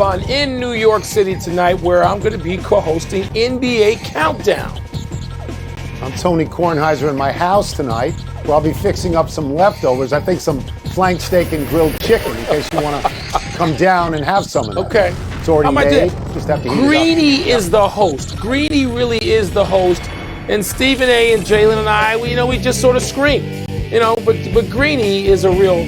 fun in New York City tonight, where I'm going to be co-hosting NBA Countdown. I'm Tony Kornheiser in my house tonight, where I'll be fixing up some leftovers. I think some flank steak and grilled chicken, in case you want to come down and have some of that. Okay. It's already made. Just have to heat Greeny it up. is the host. Greeny really is the host. And Stephen A. and Jalen and I, we just sort of scream. But Greeny is a real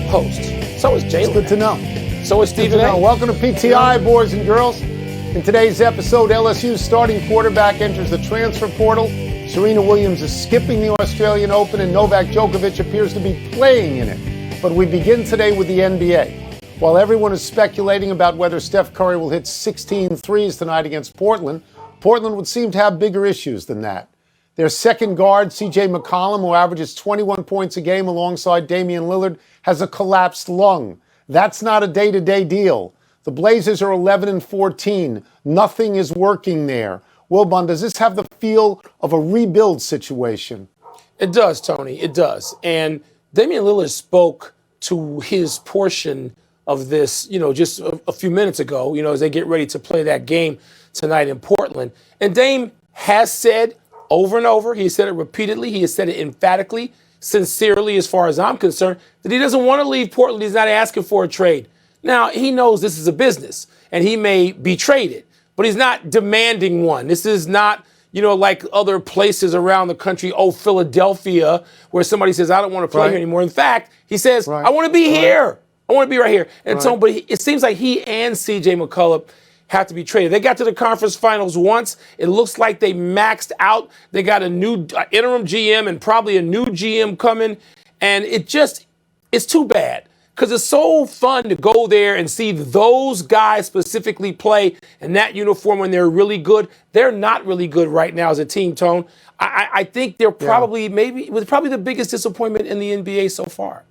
host. So is Jalen. Good to know. So is Stephen A. Welcome to PTI, boys and girls. In today's episode, LSU's starting quarterback enters the transfer portal. Serena Williams is skipping the Australian Open, and Novak Djokovic appears to be playing in it. But we begin today with the NBA. While everyone is speculating about whether Steph Curry will hit 16 threes tonight against Portland, Portland would seem to have bigger issues than that. Their second guard, CJ McCollum, who averages 21 points a game alongside Damian Lillard, has a collapsed lung. That's not a day-to-day deal. The Blazers are 11-14. Nothing is working there. Wilbon, does this have the feel of a rebuild situation? It does, Tony. It does. And Damian Lillard spoke to his portion of this, just a few minutes ago, as they get ready to play that game tonight in Portland. And Dame has said over and over, he has said it repeatedly, he has said it emphatically, sincerely, as far as I'm concerned, that he doesn't want to leave Portland. He's not asking for a trade. Now, he knows this is a business, and he may be traded, but he's not demanding one. This is not, like other places around the country, Philadelphia, where somebody says, I don't want to play here anymore. In fact, he says, I want to be here. I want to be right here. And so, but it seems like he and C.J. McCullough have to be traded. They got to the conference finals once. It looks like they maxed out. They got a new interim GM and probably a new GM coming. And it's too bad. Because it's so fun to go there and see those guys specifically play in that uniform when they're really good. They're not really good right now as a team, Tone. I think they're probably the biggest disappointment in the NBA so far.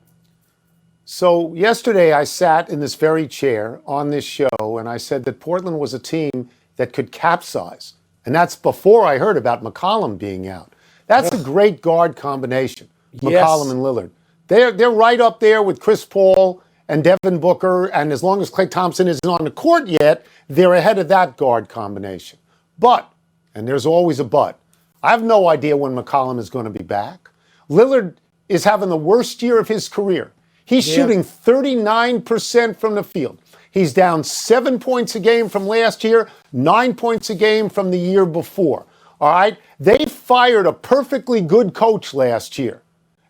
So yesterday I sat in this very chair on this show and I said that Portland was a team that could capsize. And that's before I heard about McCollum being out. That's a great guard combination, McCollum and Lillard. They're right up there with Chris Paul and Devin Booker, and as long as Klay Thompson isn't on the court yet, they're ahead of that guard combination. But, and there's always a but, I have no idea when McCollum is going to be back. Lillard is having the worst year of his career. He's shooting 39% from the field. He's down 7 points a game from last year, 9 points a game from the year before. All right? They fired a perfectly good coach last year.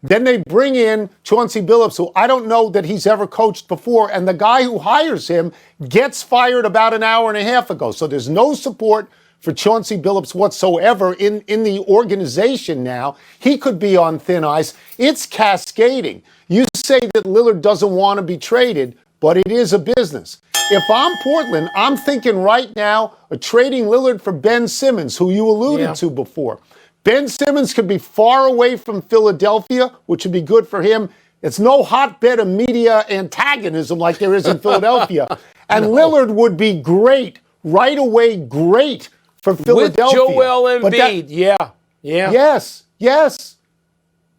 Then they bring in Chauncey Billups, who I don't know that he's ever coached before, and the guy who hires him gets fired about an hour and a half ago. So there's no support for Chauncey Billups whatsoever in the organization now. He could be on thin ice. It's cascading. You say that Lillard doesn't want to be traded, but it is a business. If I'm Portland, I'm thinking right now of trading Lillard for Ben Simmons, who you alluded to before. Ben Simmons could be far away from Philadelphia, which would be good for him. It's no hotbed of media antagonism like there is in Philadelphia. And Lillard would be great, right away great for Philadelphia. With Joel Embiid, Yes.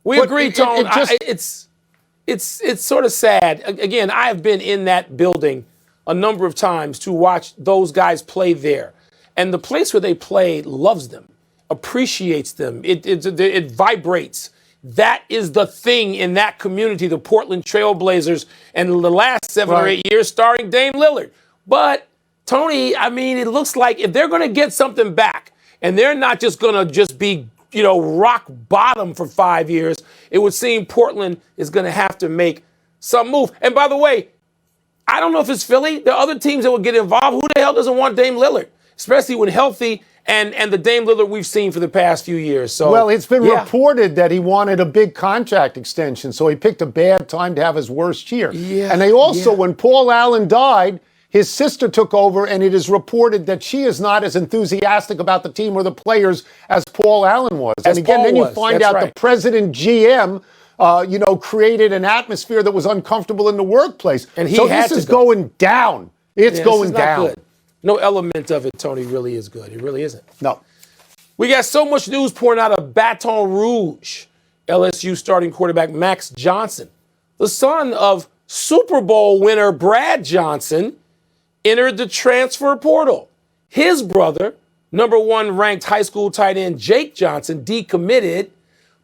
We agree, Tone. It's sort of sad. Again, I have been in that building a number of times to watch those guys play there. And the place where they play loves them, appreciates them. It vibrates. That is the thing in that community, the Portland Trail Blazers, and the last 7 or 8 years starring Dame Lillard. But, Tony, it looks like if they're going to get something back, and they're not just going to be, rock bottom for 5 years, it would seem Portland is going to have to make some move. And by the way, I don't know if it's Philly. There are other teams that will get involved. Who the hell doesn't want Dame Lillard? Especially when healthy and the Dame Lillard we've seen for the past few years. So, well, it's been reported that he wanted a big contract extension, so he picked a bad time to have his worst year. And they also, when Paul Allen died, his sister took over, and it is reported that she is not as enthusiastic about the team or the players as Paul Allen was. And again, then you find out the president GM, created an atmosphere that was uncomfortable in the workplace. And this is going down. It's going down. Good. No element of it, Tony, really is good. It really isn't. No. We got so much news pouring out of Baton Rouge. LSU starting quarterback Max Johnson, the son of Super Bowl winner Brad Johnson, entered the transfer portal. His brother, number 1 ranked high school tight end Jake Johnson, decommitted.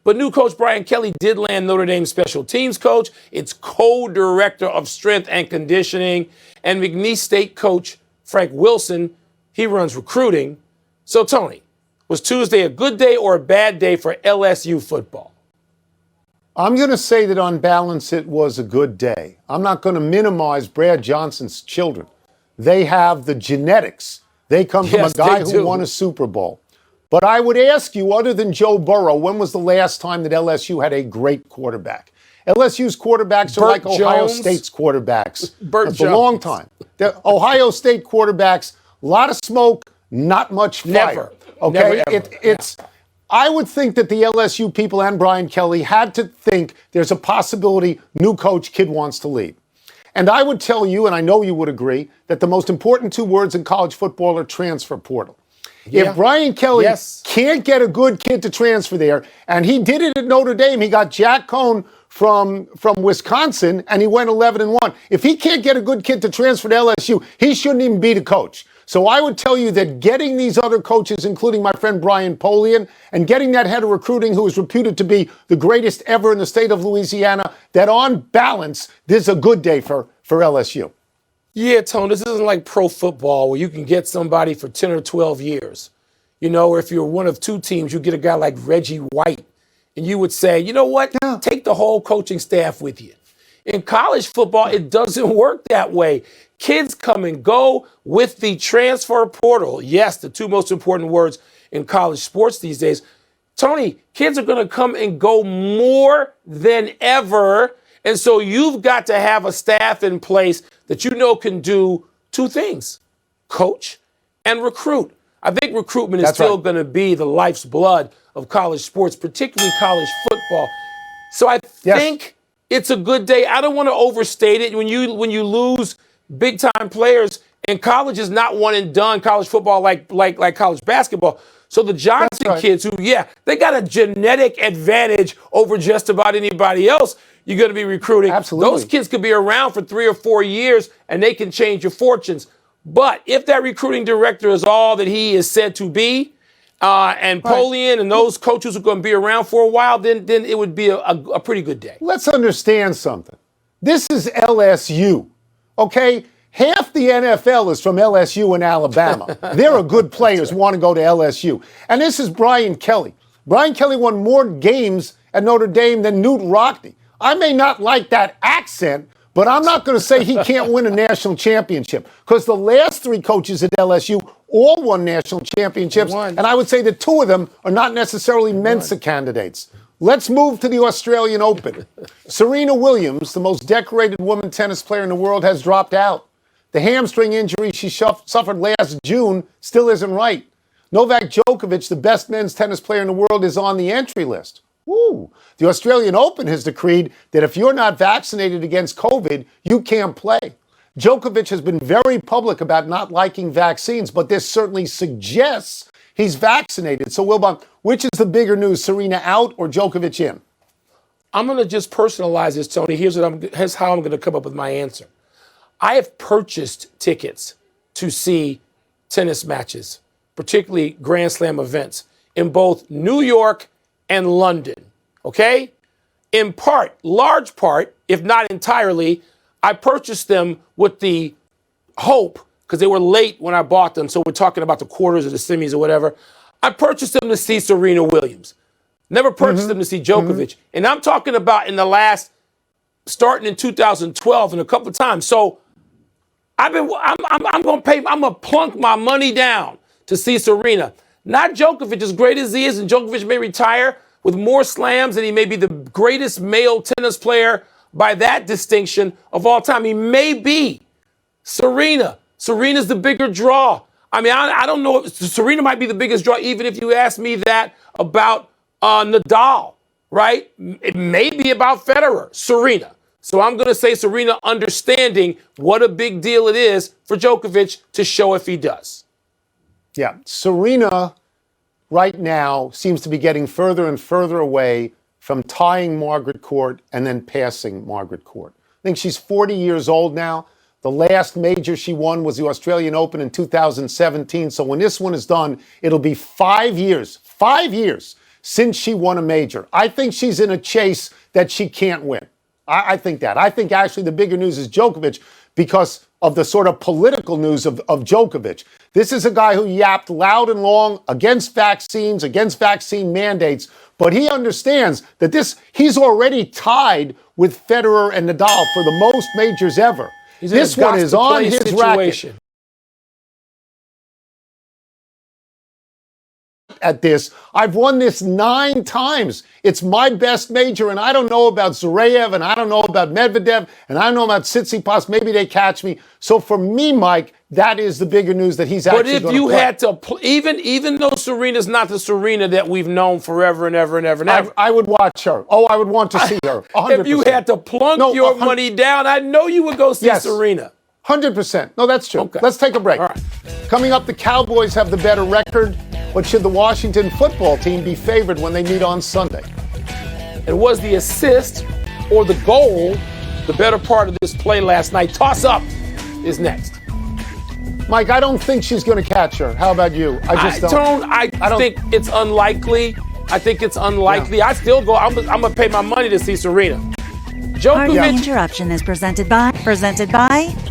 But new coach Brian Kelly did land Notre Dame special teams coach. It's co-director of strength and conditioning. And McNeese State coach Frank Wilson, he runs recruiting. So, Tony, was Tuesday a good day or a bad day for LSU football? I'm going to say that on balance, it was a good day. I'm not going to minimize Brad Johnson's children. They have the genetics. They come from a guy who won a Super Bowl. But I would ask you, other than Joe Burrow, when was the last time that LSU had a great quarterback? LSU's quarterbacks are like Ohio State's quarterbacks. It's a long time. The Ohio State quarterbacks, a lot of smoke, not much fire. Never. Okay, Never, I would think that the LSU people and Brian Kelly had to think there's a possibility new coach, kid wants to leave. And I would tell you, and I know you would agree, that the most important 2 words in college football are transfer portal. Yeah. If Brian Kelly can't get a good kid to transfer there, and he did it at Notre Dame, he got Jack Cohn from Wisconsin, and he went 11-1. If he can't get a good kid to transfer to LSU, he shouldn't even be the coach. So I would tell you that getting these other coaches, including my friend Brian Polian, and getting that head of recruiting who is reputed to be the greatest ever in the state of Louisiana, that on balance, this is a good day for LSU. Yeah, Tone, this isn't like pro football where you can get somebody for 10 or 12 years. You know, or if you're one of 2 teams, you get a guy like Reggie White, and you would say, you know what, take the whole coaching staff with you. In college football, it doesn't work that way. Kids come and go with the transfer portal. Yes, the 2 most important words in college sports these days. Tony, kids are going to come and go more than ever. And so you've got to have a staff in place that you know can do 2 things, coach and recruit. I think recruitment is still going to be the life's blood of college sports, particularly college football. So I think it's a good day. I don't want to overstate it. When you lose big time players, and college is not one and done, college football like college basketball. So the Johnson kids who, they got a genetic advantage over just about anybody else you're going to be recruiting. Absolutely. Those kids could be around for 3 or 4 years, and they can change your fortunes. But if that recruiting director is all that he is said to be, and Polian and those coaches are going to be around for a while, then it would be a pretty good day. Let's understand something. This is LSU, okay? Half the NFL is from LSU and Alabama. There are good players who want to go to LSU. And this is Brian Kelly. Brian Kelly won more games at Notre Dame than Newt Rockne. I may not like that accent, but I'm not going to say he can't win a national championship, because the last 3 coaches at LSU all won national championships, and I would say that 2 of them are not necessarily Mensa candidates. Let's move to the Australian Open. Serena Williams, the most decorated woman tennis player in the world, has dropped out. The hamstring injury she suffered last June still isn't right. Novak Djokovic, the best men's tennis player in the world, is on the entry list. Woo. The Australian Open has decreed that if you're not vaccinated against COVID, you can't play. Djokovic has been very public about not liking vaccines, but this certainly suggests he's vaccinated. So, Wilbon, which is the bigger news, Serena out or Djokovic in? I'm going to just personalize this, Tony. Here's how I'm going to come up with my answer. I have purchased tickets to see tennis matches, particularly Grand Slam events, in both New York and London, okay? In part, large part, if not entirely, I purchased them with the hope, because they were late when I bought them, so we're talking about the quarters or the semis or whatever. I purchased them to see Serena Williams. Never purchased them to see Djokovic. And I'm talking about in the last, starting in 2012 and a couple of times. So I'm going to plunk my money down to see Serena. Not Djokovic, as great as he is, and Djokovic may retire with more slams, and he may be the greatest male tennis player by that distinction of all time. He may be. Serena. Serena's the bigger draw. I mean, I don't know. Serena might be the biggest draw, even if you ask me that about Nadal, right? It may be about Federer. Serena. So I'm going to say Serena, understanding what a big deal it is for Djokovic to show if he does. Yeah, Serena right now seems to be getting further and further away from tying Margaret Court and then passing Margaret Court. I think she's 40 years old now. The last major she won was the Australian Open in 2017. So when this one is done, it'll be 5 years since she won a major. I think she's in a chase that she can't win. I think that. I think actually the bigger news is Djokovic because of the sort of political news of Djokovic. This is a guy who yapped loud and long against vaccines, against vaccine mandates, but he understands that he's already tied with Federer and Nadal for the most majors ever. This one is on his racket. At this, I've won this 9 times. It's my best major, and I don't know about Zverev, and I don't know about Medvedev, and I don't know about Tsitsipas. Maybe they catch me. So for me, Mike, that is the bigger news that he's actually going to play. But if you had to, even though Serena's not the Serena that we've known forever and ever and ever and ever, I would watch her. Oh, I would want to see her. 100%. If you had to plunk your money down, I know you would go see Serena. 100%. No, that's true. Okay. Let's take a break. All right. Coming up, the Cowboys have the better record, but should the Washington football team be favored when they meet on Sunday? And was the assist or the goal the better part of this play last night? Toss up is next. Mike, I don't think she's going to catch her. How about you? I don't think it's unlikely. I think it's unlikely. Yeah. I still go. I'm going to pay my money to see Serena. Hard Interruption is presented by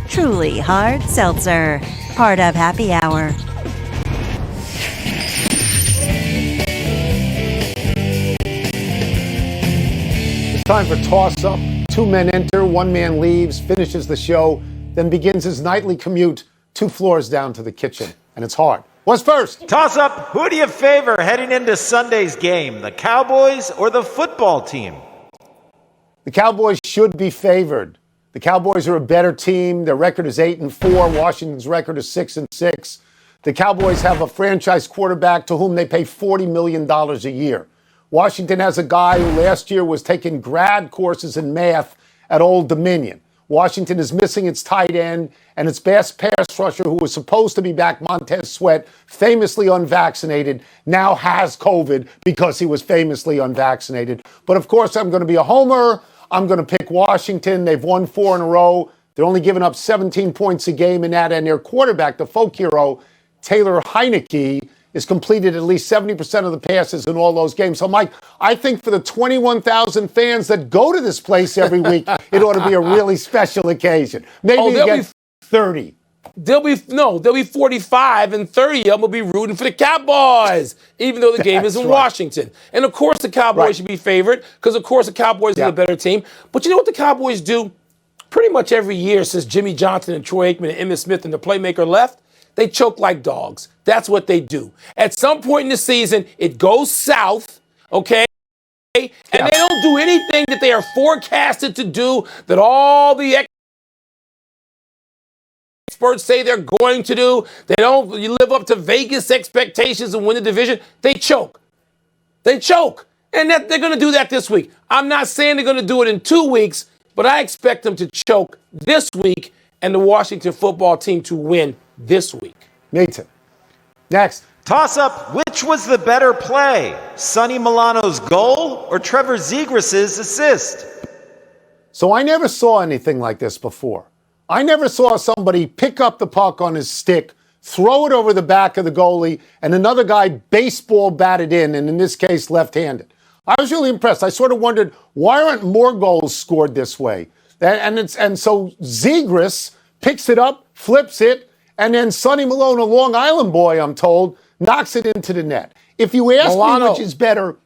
Truly Hard Seltzer, part of Happy Hour. It's time for Toss Up. 2 men enter, 1 man leaves, finishes the show, then begins his nightly commute 2 floors down to the kitchen. And it's hard. What's first? Toss up. Who do you favor heading into Sunday's game, the Cowboys or the football team? The Cowboys should be favored. The Cowboys are a better team. Their record is 8-4. Washington's record is 6-6. The Cowboys have a franchise quarterback to whom they pay $40 million a year. Washington has a guy who last year was taking grad courses in math at Old Dominion. Washington is missing its tight end and its best pass rusher, who was supposed to be back, Montez Sweat, famously unvaccinated, now has COVID because he was famously unvaccinated. But of course, I'm going to be a homer. I'm going to pick Washington. They've won 4 in a row. They're only giving up 17 points a game in that, and their quarterback, the folk hero, Taylor Heineke, is completed at least 70% of the passes in all those games. So, Mike, I think for the 21,000 fans that go to this place every week, it ought to be a really special occasion. Maybe you get 30. There'll be 45, and 30 of them will be rooting for the Cowboys, even though the game is in Washington. And, of course, the Cowboys should be favored because, of course, the Cowboys are the better team. But you know what the Cowboys do pretty much every year since Jimmy Johnson and Troy Aikman and Emmitt Smith and the playmaker left? They choke like dogs. That's what they do. At some point in the season, it goes south, okay? And they don't do anything that they are forecasted to do, that all the experts say they're going to do. They don't live up to Vegas expectations and win the division. They choke. They choke. And they're going to do that this week. I'm not saying they're going to do it in 2 weeks, but I expect them to choke this week and the Washington football team to win this week. Me too. Next. Toss up. Which was the better play? Sonny Milano's goal or Trevor Zegras' assist? So I never saw anything like this before. I never saw somebody pick up the puck on his stick, throw it over the back of the goalie, and another guy baseball batted in, and in this case, left-handed. I was really impressed. I sort of wondered, why aren't more goals scored this way? And so Zegras picks it up, flips it, and then Sonny Malone, a Long Island boy, I'm told, knocks it into the net. If you ask me which is better,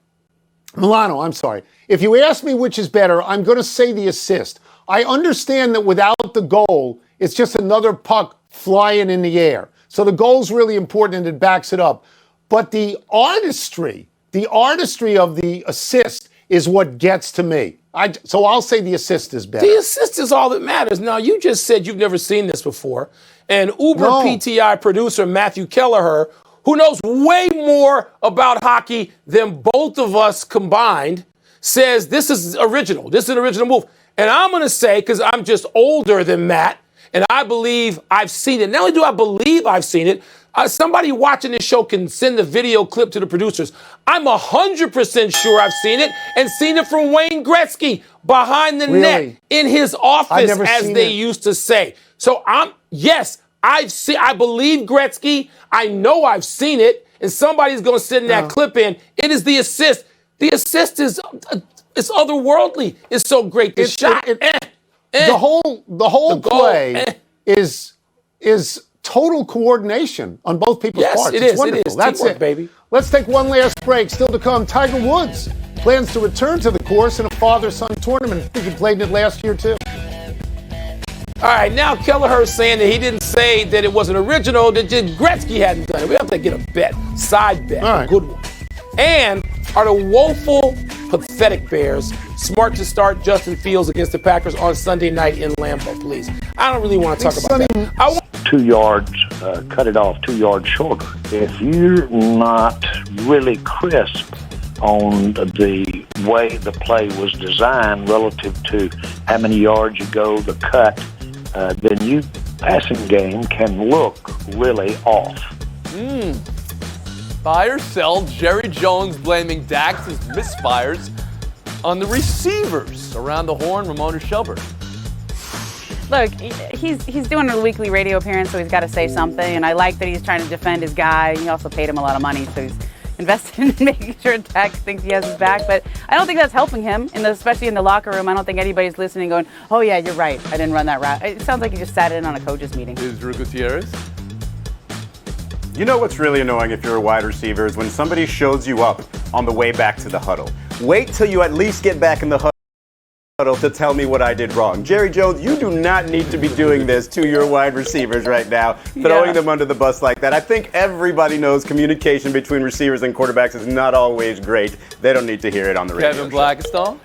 Milano, I'm sorry. If you ask me which is better, I'm going to say the assist. I understand that without the goal, it's just another puck flying in the air. So the goal's really important and it backs it up. But the artistry of the assist is what gets to me. So I'll say the assist is better. The assist is all that matters. Now, you just said you've never seen this before. And PTI producer Matthew Kelleher, who knows way more about hockey than both of us combined, says this is original. This is an original move. And I'm going to say, because I'm just older than Matt, and I believe I've seen it. Not only do I believe I've seen it, somebody watching this show can send the video clip to the producers. I'm 100% sure I've seen it, and seen it from Wayne Gretzky behind the net in his office, as they used to say. So I believe Gretzky. I know I've seen it, and somebody's going to send that clip in. It is the assist. The assist is it's otherworldly. It's so great. The shot. The whole play is total coordination on both people's parts. It it's is. wonderful. It is. That's Teamwork, it, baby. Let's take one last break. Still to come, Tiger Woods plans to return to the course in a father-son tournament. I think he played in it last year, too. All right, now Kelleher's saying that he didn't say that it wasn't original, that just Gretzky hadn't done it. We have to get a bet, side bet, a good one. And are the woeful, pathetic Bears smart to start Justin Fields against the Packers on Sunday night in Lambeau, please? I don't really want to talk about that. 2 yards, cut it off 2 yards shorter. If you're not really crisp on the way the play was designed relative to how many yards you go, the cut, then your passing game can look really off. Buy or sell, Jerry Jones blaming Dax's misfires on the receivers. Around the horn, Ramona Shelburne. Look, he's doing a weekly radio appearance, so he's got to say something. And I like that he's trying to defend his guy. He also paid him a lot of money, so he's invested in making sure Dax thinks he has his back. But I don't think that's helping him, especially in the locker room. I don't think anybody's listening going, oh, yeah, you're right. I didn't run that route. It sounds like he just sat in on a coach's meeting. Israel Gutierrez. You know what's really annoying if you're a wide receiver is when somebody shows you up on the way back to the huddle. Wait till you at least get back in the huddle to tell me what I did wrong. Jerry Jones, you do not need to be doing this to your wide receivers right now, throwing them under the bus like that. I think everybody knows communication between receivers and quarterbacks is not always great. They don't need to hear it on the radio. Kevin Blackistone.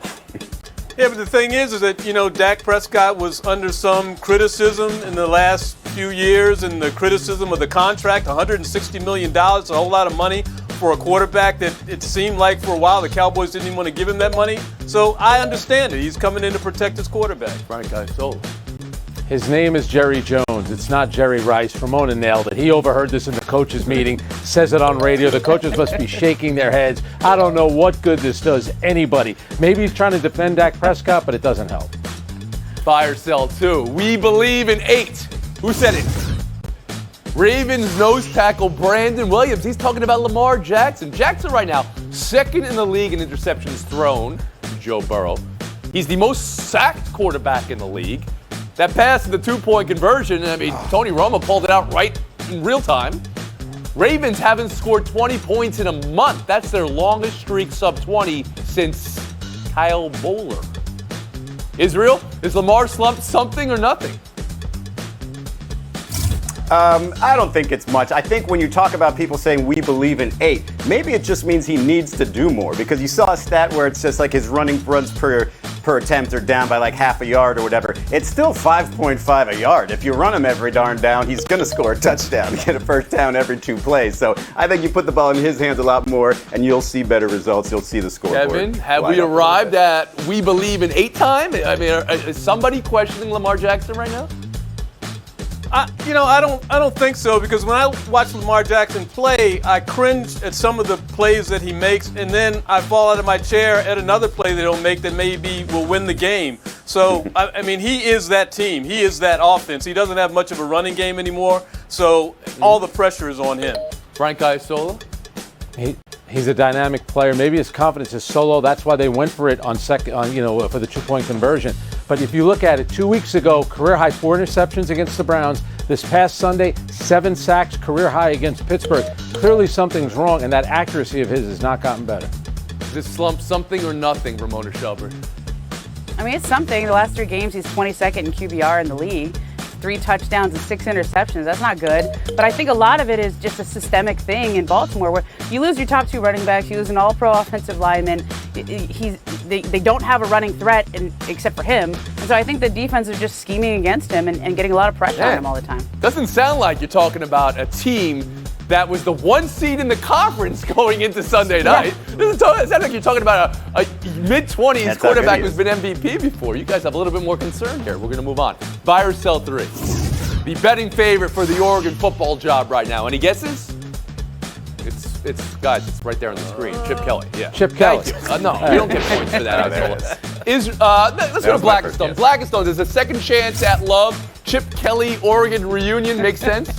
Yeah, but the thing is that, Dak Prescott was under some criticism in the last few years, and the criticism of the contract, $160 million, a whole lot of money for a quarterback that it seemed like for a while the Cowboys didn't even want to give him that money. So I understand it. He's coming in to protect his quarterback. Frank Isola. His name is Jerry Jones. It's not Jerry Rice. Ramona nailed it. He overheard this in the coaches' meeting, says it on radio. The coaches must be shaking their heads. I don't know what good this does anybody. Maybe he's trying to defend Dak Prescott, but it doesn't help. Buy or sell, too. We believe in 8. Who said it? Ravens nose tackle Brandon Williams. He's talking about Lamar Jackson. Jackson right now, second in the league in interceptions thrown to Joe Burrow. He's the most sacked quarterback in the league. That pass in the 2-point conversion, Tony Romo pulled it out right in real time. Ravens haven't scored 20 points in a month. That's their longest streak sub 20 since Kyle Bowler. Israel, is Lamar slumped something or nothing? I don't think it's much. I think when you talk about people saying we believe in 8, maybe it just means he needs to do more, because you saw a stat where it's just like his running runs per attempt are down by like half a yard or whatever. It's still 5.5 a yard. If you run him every darn down, he's going to score a touchdown, get a first down every 2 plays. So I think you put the ball in his hands a lot more, and you'll see better results. You'll see the scoreboard. Kevin, have we arrived at we believe in 8 time? Is somebody questioning Lamar Jackson right now? I don't think so, because when I watch Lamar Jackson play, I cringe at some of the plays that he makes, and then I fall out of my chair at another play that he'll make that maybe will win the game. So, he is that team. He is that offense. He doesn't have much of a running game anymore, so all the pressure is on him. Frank Isola? He's a dynamic player. Maybe his confidence is so low. That's why they went for it for the 2-point conversion. But if you look at it, 2 weeks ago, career high 4 interceptions against the Browns. This past Sunday, 7 sacks, career high against Pittsburgh. Clearly something's wrong, and that accuracy of his has not gotten better. Is this slump something or nothing, Ramona Shelburne? It's something. The last 3 games, he's 22nd in QBR in the league. 3 touchdowns and 6 interceptions. That's not good. But I think a lot of it is just a systemic thing in Baltimore, where you lose your top 2 running backs, you lose an all-pro offensive lineman. They don't have a running threat except for him. And so I think the defense is just scheming against him and getting a lot of pressure on him all the time. Doesn't sound like you're talking about a team that was the 1 seed in the conference going into Sunday night. It sounds like you're talking about a mid-20s quarterback who's been MVP before. You guys have a little bit more concern here. We're going to move on. Buy or sell 3. The betting favorite for the Oregon football job right now. Any guesses? It's right there on the screen. Chip Kelly. Yeah. Chip Kelly. Thank you. No, we don't get points for that. Let's go to Blackistone. Blackistone, there's a second chance at Love. Chip Kelly Oregon reunion make sense?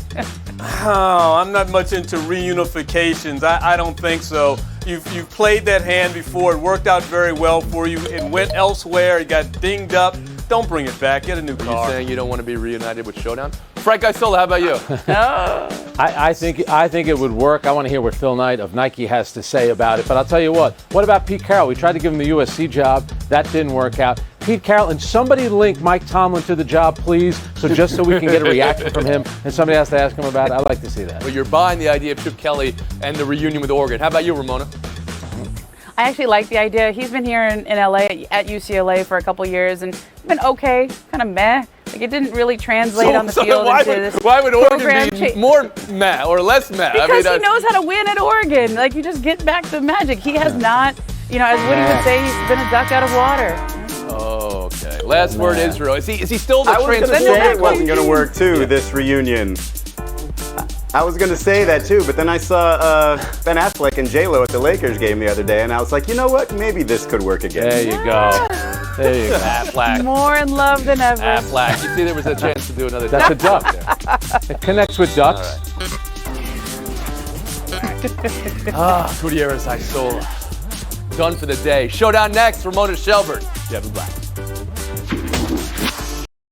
Oh, I'm not much into reunifications. I don't think so. You've played that hand before. It worked out very well for you. It went elsewhere. It got dinged up. Don't bring it back. Get a new car. You're saying you don't want to be reunited with Showdown? Frank Isola, how about you? I think it would work. I want to hear what Phil Knight of Nike has to say about it. But I'll tell you what about Pete Carroll? We tried to give him the USC job. That didn't work out. Pete Carroll, and somebody link Mike Tomlin to the job, please, just so we can get a reaction from him, and somebody has to ask him about it. I'd like to see that. But you're buying the idea of Chip Kelly and the reunion with Oregon. How about you, Ramona? I actually like the idea. He's been here in LA at UCLA for a couple years and been okay, kind of meh. Like it didn't really translate on the field why into would, this why would Oregon program be more meh or less meh? Because he knows how to win at Oregon. Like you just get back to magic. He has not, as Woody would say, he's been a duck out of water. Oh, okay. Last word, Israel. Is he still the I was going to transition? say it wasn't going to work too. This reunion. I was going to say that too, but then I saw Ben Affleck and J-Lo at the Lakers game the other day, and I was like, you know what? Maybe this could work again. There you go. There you go. Affleck. More in love than ever. Affleck. You see, there was a chance to do another. That's a duck. It connects with ducks. Gutierrez Isola. Done for the day. Showdown next. Ramona Shelburne. Devin Black.